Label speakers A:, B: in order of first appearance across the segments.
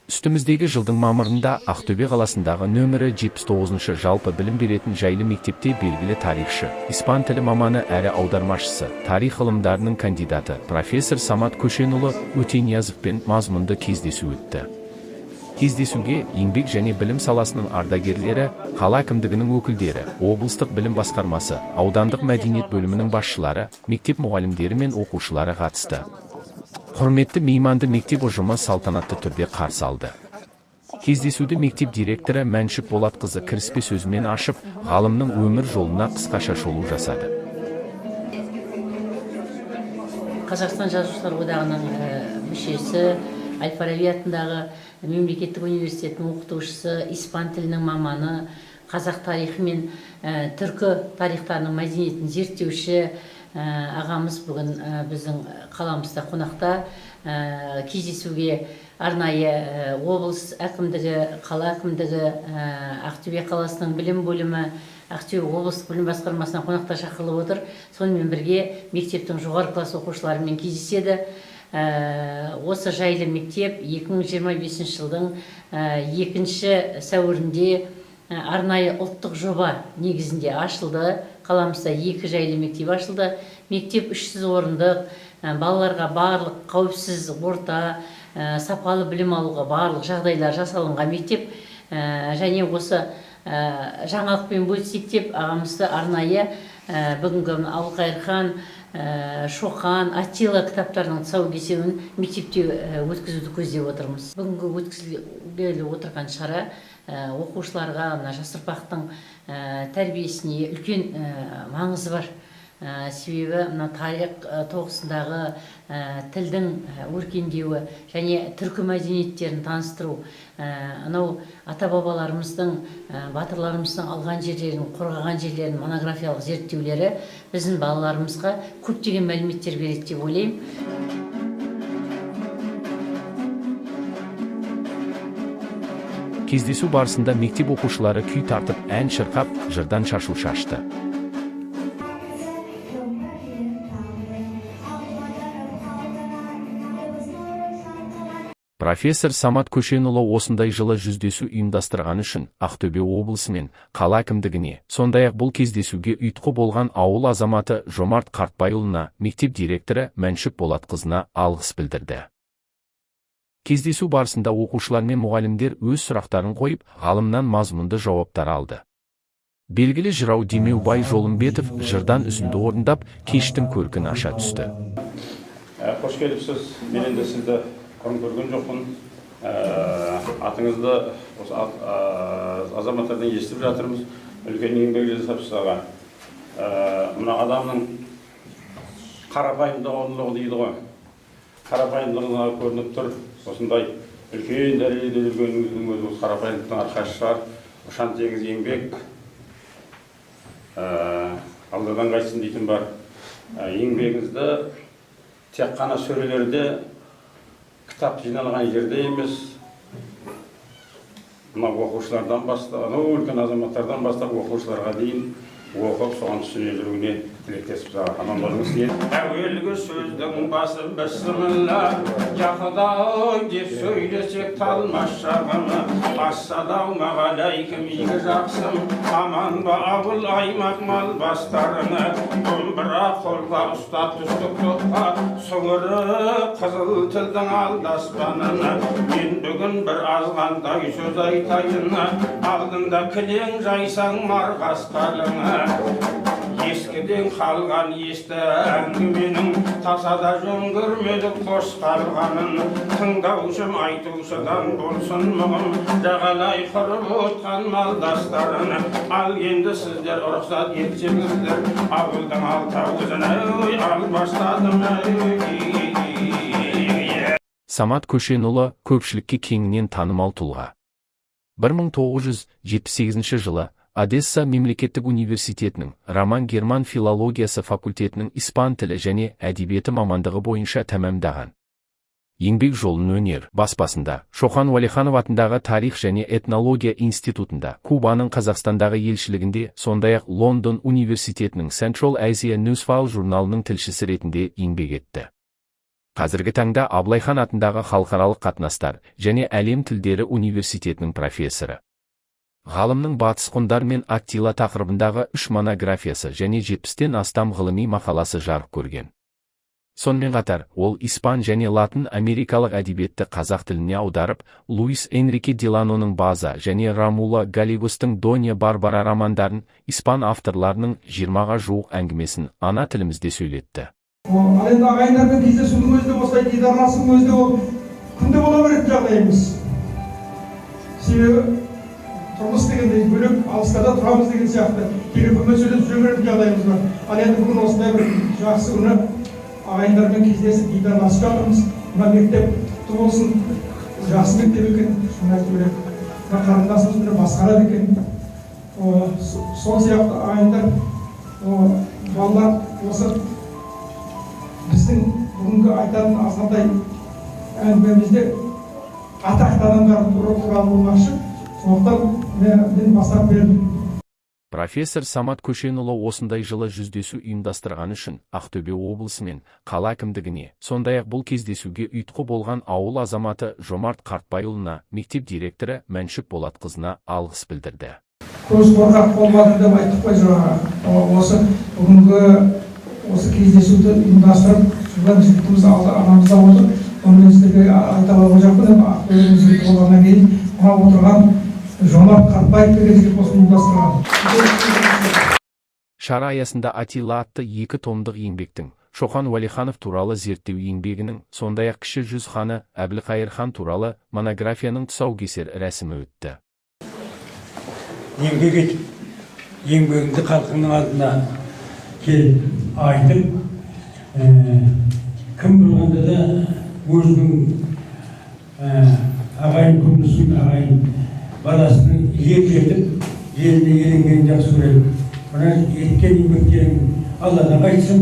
A: Үстіміздегі жылдың мамырында Ақтөбе қаласындағы нөмірі 79-шы жалпы білім беретін жайлы мектепте белгілі тарихшы, испан тілі маманы әрі аудармашысы, тарих ғылымдарының кандидаты, профессор Самат Көшенұлы Өтениязовпен мазмұнды кездесу өтті. Кездесуге еңбек және білім саласының ардагерлері, қала әкімдігінің өкілдері, облыстық білім басқармасы, аудандық мәдениет бөлімінің басшылары, мектеп мұғалімдері мен оқушылары қатысты. Құрметті мейманды мектеп ұжымы салтанатты түрде қарсы алды. Кездесуді мектеп директоры Мәншүк Болатқызы кіріспе сөзімен ашып, ғалымның өмір жолына қысқаша шолу жасады.
B: Қазақстан Жазушылар одағының мүшесі, Әл-Фараби атындағы мемлекеттік университетінің оқытушысы, испан тілінің маманы, қазақ тарихы мен түркі тарихтарының мәдениетін зерттеуші ағамыз бүгін біздің қаламызда қонақта. Кездесуге арнайы облыс әкімдігі, қала әкімдігі, Ақтөбе қаласының білім бөлімі, Ақтөбе облыстық білім басқармасына қонақта шақырылып отыр. Сонымен бірге мектептің жоғары класс оқушыларымен кездеседі. Осы жайлы мектеп 2025 жылдың 2 сәуірінде арнайы ұлттық жоба негізінде ашылды. Қаламызда 2 жайлы мектеп ашылды. Мектеп 300 орындық, балаларға барлық қауіпсіз орта, сапалы білім алуға барлық жағдайлар жасалынған мектеп. Және осы жаңалықпен бөлісейік деп ағамызды арнайы бүгінгі Абылқайырхан, Шоқан, Аттила кітаптарының тұсаукесерін мектепте өткізуді көздеп отырмыз. Бүгінгі өткізілгелі отырған шара оқушыларға, жас ұрпақтың тәрбиесіне үлкен маңызы бар. Себебі тарих тоғысындағы тілдің өркендеуі және түркі мәдениеттерін таныстыру, анау ата-бабаларымыздың, батырларымыздың алған жерлерін, қорғаған жерлерін монографиялық зерттеулері біздің балаларымызға көптеген мәліметтер береді деп ойлаймын.
A: Кездесу барысында мектеп оқушылары күй тартып, ән шырқап, жырдан шашу шашты. Профессор Самат Көшенұлы осындай жылы жүздесу ұйымдастырғаны үшін Ақтөбе облысы мен қала әкімдігіне, сондай-ақ бұл кездесуге ұйытқы болған ауыл азаматы Жомарт Қартбайұлына, мектеп директоры Мәншүк Болатқызына алғыс білдірді. Кездесу барысында оқушылар мен мұғалімдер өз сұрақтарын қойып, ғалымнан мазмұнды жауаптар алды. Белгілі жырау Демеубай Жолымбетов жырдан үзінді орындап, кештің көркін аша түсті.
C: Қош келіпсіз, мен енді сізді құрын көрген жоқпын. Атыңызды азаматтардан естіп жатырмыз. Үлкен еңбек жасап сізға. Мына адамның қарапайымдылығы дейді ғой. Қарапайымдылығы көрініп тұр. Осындай үлкен дәрежеде жүргеніңіздің өзі қарапайымдылықтың арқасы шығар. Ұшан теңіз еңбек. Алладан қайтсын дейтін бар. Еңбегіңізді тек қана сөрелерде кітап жиналған жерде емес, оқушылардан бастап, үлкен азаматтардан бастап оқушыларға дейін оқып, соған түсіне жүруіне тілектесіп аман болыңыз дейін. Әуелгі сөздің басы бісміллә, жақыдай деп сөйлесек талмас жағымы. Ассалаумағалейкум, игі жақсым, аман ба ауыл аймақ мал бастарыны. Домбыра қолға ұстап түстік топқа, сұңырып қызыл тілдің алдаспаныны. Мен бүгін бір азғандай сөз айтайын, алдында кілең жайсаң марғас қалыңы. Ескіден қалған есті әңгіменің тасада жөн көрмедік қос қалғанын. Тыңдаушым айтушыдан болсын мұғым, жағалай құрып отқан малдастарын. Ал енді сіздер рұқсат етсеңіздер, ауылдың алтауызын ал бастадым.
A: Самат Көшенұлы көпшілікке кеңінен танымал тұлға. 1978 жылы Одесса мемлекеттік университетінің роман-герман филологиясы факультетінің испан тілі және әдебиеті мамандығы бойынша тәмамдаған. Еңбек жолын өнер баспасында, Шоқан Уәлиханов атындағы тарих және этнология институтында, Кубаның Қазақстандағы елшілігінде, сондай-ақ Лондон университетінің Central Asia Newsfile журналының тілшісі ретінде еңбек етті. Қазіргі таңда Абылайхан атындағы халықаралық қатынастар және әлем тілдері университетінің профессоры. Ғалымның батыс ғұндар мен Аттила тақырыбындағы 3 монографиясы және 70-тен астам ғылыми мақаласы жарық көрген. Сонымен қатар, ол испан және латын америкалық әдебиетті қазақ тіліне аударып, Луис Энрике Деланоның База және Рамула Галегостың Донья Барбара романдарын, испан авторларының 20-ға жуық әңгімесін ана тілімізде сөйлетті.
D: Ал енді ағайындармен кездесудің өзі де осылай дидарласудың өзі де ол күнде бола беретін жағдай емес. Себебі тұрмыс дегенде бөлек алыстарда тұрамыз деген сияқты телефонмен сөйлесіп жүре беретін жағдайымыз бар. Ал енді бүгін осындай бір жақсы күні ағайындармен кездесіп дидарласып жатырмыз. Мына мектеп құтты болсын, жақсы мектеп екен, шын айту керек. Мына қарындасымыз міне басқарады екен. Сол сияқты ағайындар, балалар осы біздің бүгінгі айтатын азғантай әңгімемізде атақты адамдар туралы болмақшы. Сондықтан мен бастап бердім.
A: Профессор Самат Көшенұлы осындай жылы жүздесу ұйымдастырған үшін Ақтөбе облысы мен қала әкімдігіне, сондай-ақ бұл кездесуге ұйытқы болған ауыл азаматы Жомарт Қартбайұлына, мектеп директоры Мәншүк Болатқызына алғыс білдірді.
D: Көз қорқақ болмады деп айттық қой жаңа. Осы бүгінгі осы кездесуді ұйымдастырып, жылдан жігітіміз анамызда отыр. Оны сіздерге айта алған жоқпын, Ақтөбенің жігіті болғаннан кейін мына отырған Жомарт Қартбаев деген жігіт осы ұйымдастырған.
A: Шара аясында Аттила атты 2 томдық еңбектің, Шоқан Уәлиханов туралы зерттеу еңбегінің, сондай-ақ кіші жүз ханы Әбілқайыр хан туралы монографияның тұсаукесер рәсімі өтті.
E: Еңбек етіп, еңбегіңді халқыңның алдына келіп айтып, кім болғанда да өзінің ағайын күмісін, ағайын баласының ет етіп, еліне еленгенін жақсы көреді. Мына еткен еңбектерің Алладан қайтсын,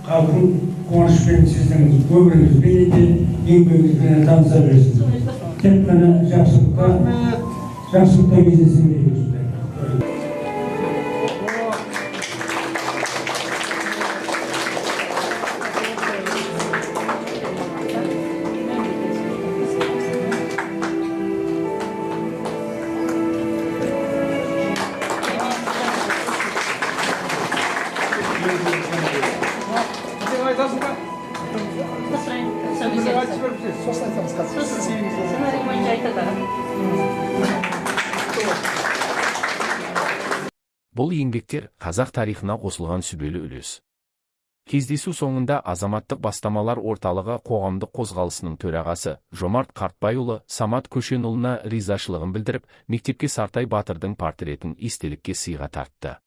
E: халқың қуанышпен сіздің өміріңізбен де еңбегіңізбен таныса берсін. Тек қана жақсылықта кездесін дейміз.
A: Бұл еңбектер қазақ тарихына қосылған сүбелі үлес. Кездесу соңында азаматтық бастамалар орталығы қоғамдық қозғалысының төрағасы Жомарт Қартбайұлы Самат Көшенұлына ризашылығын білдіріп, мектепке Сартай батырдың портретін естелікке сыйға тартты.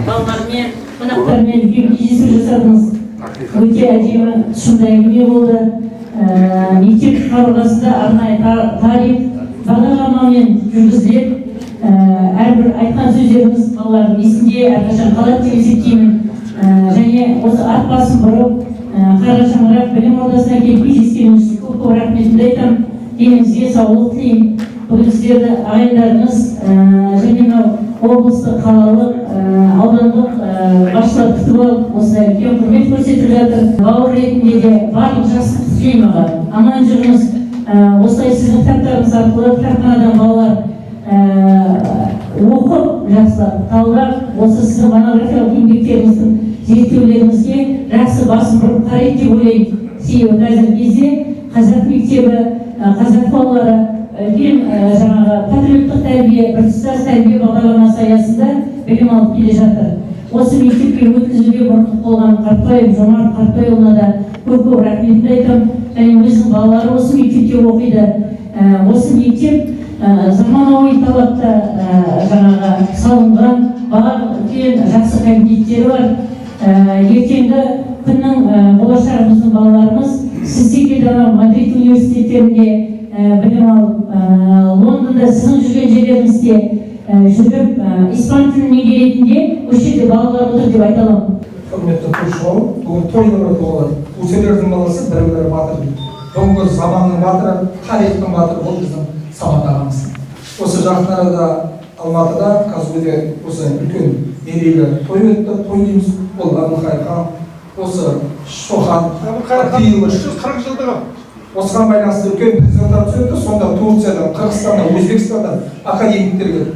F: Балалармен, қонақтармен кездесу жасадыңыз. Өте әдемі, шындай әңгіме болды. Мектеп қабырғасында арнайы тарих бағдарламамен жүргізіледі. Әрбір айтқан сөздеріңіз балалардың есінде әрқашан қалады деп есептеймін. Және осы ат басын бұрып, қара шаңырақ білім ордасына келіп кездескеніңіз үшін көп рахметімді айтамын. Деніңізге саулық тілеймін. Бүгін сіздерді ағайындарыңыз және облыстық, қалалық, аудандық басшылар күтіп алып, осылай үлкен құрмет көрсетіп жатыр. Бауыр ретінде де барлық жақсылықты тілеймін аға. Аман жүріңіз. Осылай сіздің кітаптарыңыз арқылы кітапханадан балалар оқып, жақсылап, талдап, осы сіздің монографиялық еңбектеріңіздің зерттеулеріңізге жақсы басын бұрып қарайды деп ойлаймын. Себебі қазіргі кезде қазақ мектебі, қазақ балалары үлкен жаңағы патриоттық тәрбие, біртұтас тәрбие бағдарламасы аясында білім алып келе жатыр. Осы мектепке өткізуге мұрындық болған Жомарт Қартбайұлына да көп рахметімді айтамын. Және өзінің балалары осы мектепте оқиды. Осы мектеп заманауи талапта жаңағы салынған, барлық үлкен жақсы кабинеттері бар. Ертеңгі күннің болашағымыздың балаларымыз сіз секілді Мадрид университеттерінде білім алып, Лондонда сіздің жүрген жерлеріңізде жүріп испан тілін меңгеретінде осы жерде балалар отыр деп айта аламын.
D: Құрметті тойшылар, бүгін тойлар болады. Өсерлердің баласы бір-бірі батыр. Бүгінгі заманның батыры, тарихтың батыры ол біздің Самат ағамыз. Осы жақын арада Алматыда Казгуде осы үлкен мерейлі той өтті. Той дейміз, ол Әбілқайыр хан, осы Шохан, Атиұлы 40 жылдығы. Осыған байланысты үлкен презентация өтті. Сонда Турциядан, Қырғызстандан, Өзбекстандан академиктер келді.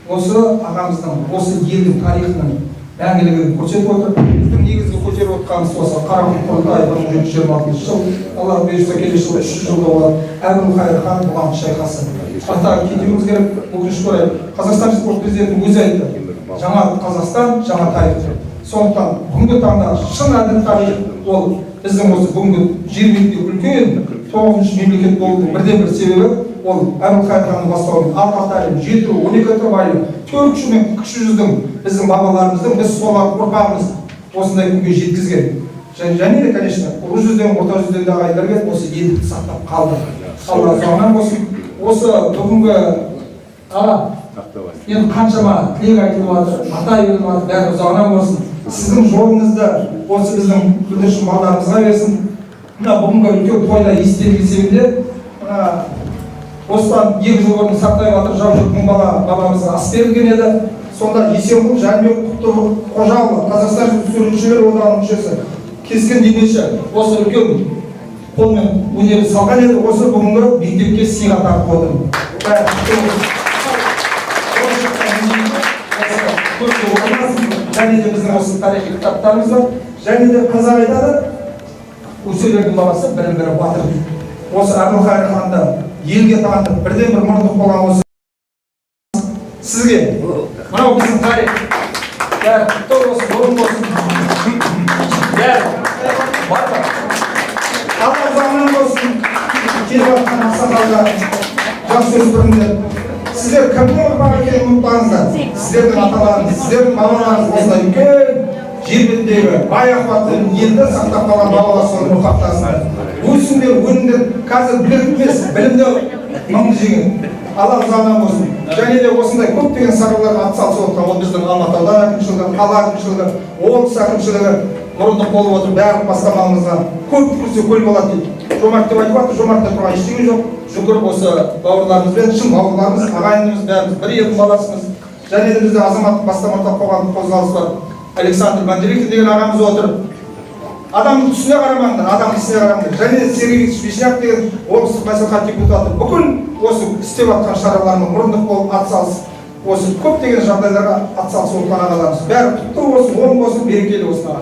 D: Осы ағамыздың, осы елдің тарихының мәңгілігін көрсетіп отыр. Біздің негізгі көтеріп отқанымыз осы Қарақұм құрылтайы 1726 жыл, Алла бұйырса келесі жылы 300 жылда болады. Әбілқайыр хан бұған шайқасы. Атап кетуіміз керек. Өкінішке орай Қазақстан Республикасы президентінің өзі айтты. Жаңа Қазақстан, жаңа тарих. Сондықтан бүгінгі таңда шын әділ тарих ол біздің осы бүгінгі жер бетінде үлкен 9-шы мемлекет болудың бірден-бір себебі ол Әбілқайыр ханның бастауымен Алтайым, Жетіру, 12 Тұрбайым, 400 мен кіші жүздің біздің бабаларымыздың біз солар ұрпағымыз осындай күнге жеткізген. Және де, конечно, ұлы жүзден, орта жүзден де ағайындар келіп осы елді сақтап қалды. Алла соңынан болсын. Осы бүгінгі енді қаншама тілек айтылып жатыр, ата үйіліп жатыр, бәрі ұзағынан болсын. Сіздің жолыңызды осы біздің бүлдіршін балаларымызға берсін. Бүгінгі үлкен тойда естелік есебінде осыдан 2 жыл бұрын Сақтай батыр Жаужүрек мың бала бабамызға ас берілген еді. Сонда Есенқұл Жәнібек Қожаұлы, Қазақстан суретшілер одағының мүшесі, кескен демеші осы үлкен қолмен өнері салған еді. Осы бүгінгі мектепке сыйға тартып отырмын. Және де біздің осы тарихи кітаптарымыз бар. Және де қазақ айтады, өсерлердің баласы бірін-бірі батыр. Осы Әбілқайыр ханды елге танытып, бірден-бір мұрындық болған осы сізге мынау біздің тарих. Бәрі құтты болсын, орын болсын. Бәрі батыр. Алла жағынан болсын. Келіп жатқан ақсақалдар, жасөспірімдер. Сіздер кімнің ұрпағы екенін ұмытпаңыздар. Сіздердің аталарыңыз, сіздердің бабаларыңыз осындай үлкен жер бетіндегі бай ақуатты елді сақтап қалған бабалар соның ұрпақтарысыңдар. Өсіңдер, өніңдер, қазір білікті емес, білімді мыңды жеген. Алла жағынан болсын. Және де осындай көптеген шараларға атсалысып отқан ол біздің Алматы ауданы әкімшілігі, қала әкімшілігі, облыс әкімшілігі мұрындық болып отыр. Бәрі бастамамызға көп түкірсе көл болады дейді. Жомарт деп айтып жатыр, жомартта тұрған ештеңе жоқ. Жүгіріп осы бауырларымызбен, шын бауырларымыз, ағайынымыз, бәріміз бір елдің баласымыз. Және де бізде азаматтық бастамада қоғамдық қозғалыс бар. Александр Манделикин деген ағамыз отыр. Адамның түсіне қарамаңдар, адамның ісіне қараңдар. Және де Сергей Вишняк деген облыстық мәслихат депутаты бүкіл осы істеп жатқан шараларына мұрындық болып атсалысып, осы көптеген жағдайларға атсалысып отқан ағаларымыз. Бәрі құтты болсын, оң болсын, берекелі болсын аға.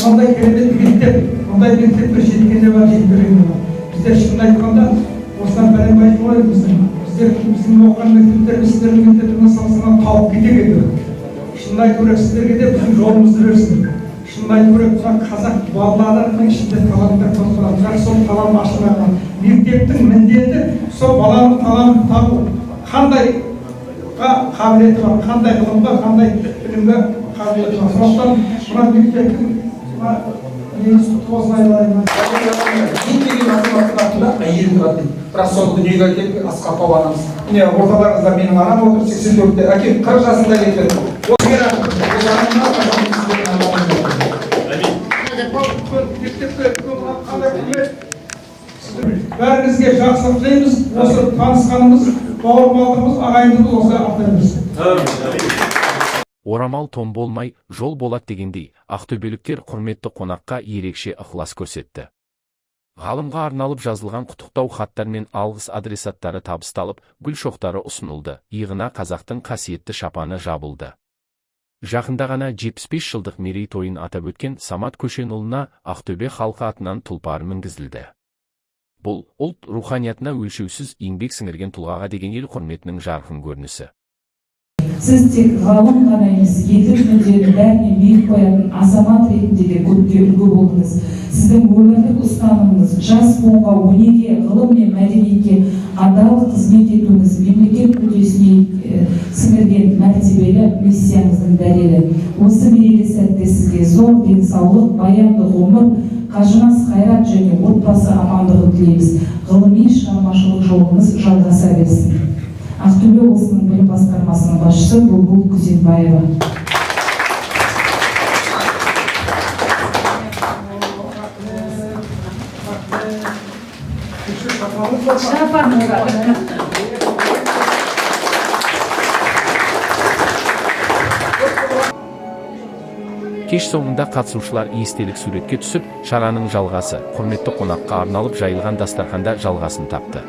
D: Ондай керемет мектеп, ондай мектепке жеткенде бар, жетпегенде бар. Біздер шынын айтқанда осыдан бәлем айтып қойдық біздің оқыған мектептеріміз сіздердің мектептермен салыстырғанда тауып кете кетеді. Шынын айту керек сіздерге де біздің жолымызды берсін. Шынын айту керек қазақ балаларының ішінде таланттар көп болады. Бірақ сол талантты ашылмаған мектептің міндеті сол баланың талантын табу. Қандай қабілеті бар, қандай ғылымға, қандай білімге қабілеті бар. Сондықтан мына мектептің негізі тоғыз айларына еңбеген азаматтың артында әйел тұрады дейді. Бірақ сол дүниеге келіп Асқар Паванамыз. Міне орталарыңызда менің анам отыр, 84-те, әкем 40 жасында кеткен. Бәріңізге жақсылық тілейміз. Осы танысқанымыз, бауырмалдығымыз, ағайындығымыз осы ақтаймыз.
A: Орамал тон болмай, жол болады дегендей, ақтөбеліктер құрметті қонаққа ерекше ықылас көрсетті. Ғалымға арналып жазылған құттықтау хаттар мен алғыс адресаттары табысталып, гүл шоқтары ұсынылды, иығына қазақтың қасиетті шапаны жабылды. Жақында ғана 75 жылдық мерейтойын атап өткен Самат Көшенұлына Ақтөбе халқы атынан тұлпар мінгізілді. Бұл ұлт руханиятына өлшеусіз еңбек сіңірген тұлғаға деген ел құрметінің жарқын көрінісі.
F: Сіз тек ғалым ғана емес, елдің мүдделерін бәріне биік қоятын азамат ретінде де көпке үлгі болдыңыз. Сіздің өмірлік ұстанымыңыз жас буынға өнеге, ғылым мен мәдениетке адал қызмет етуіңіз мемлекет мүддесіне сіңірген мәртебелі миссияңыздың дәлелі. Осы мерейлі сәтте сізге зор денсаулық, баянды ғұмыр, қажымас қайрат және отбасы амандығын тілейміз. Ғылыми шығармашылық шығармашылық жолыңыз жалғаса берсін. Ақтөбе облысының білім басқармасының басшысы Бұлбұл Күзембаева.
A: Кеш соңында қатысушылар естелік суретке түсіп, шараның жалғасы құрметті қонаққа арналып жайылған дастарханда жалғасын тапты.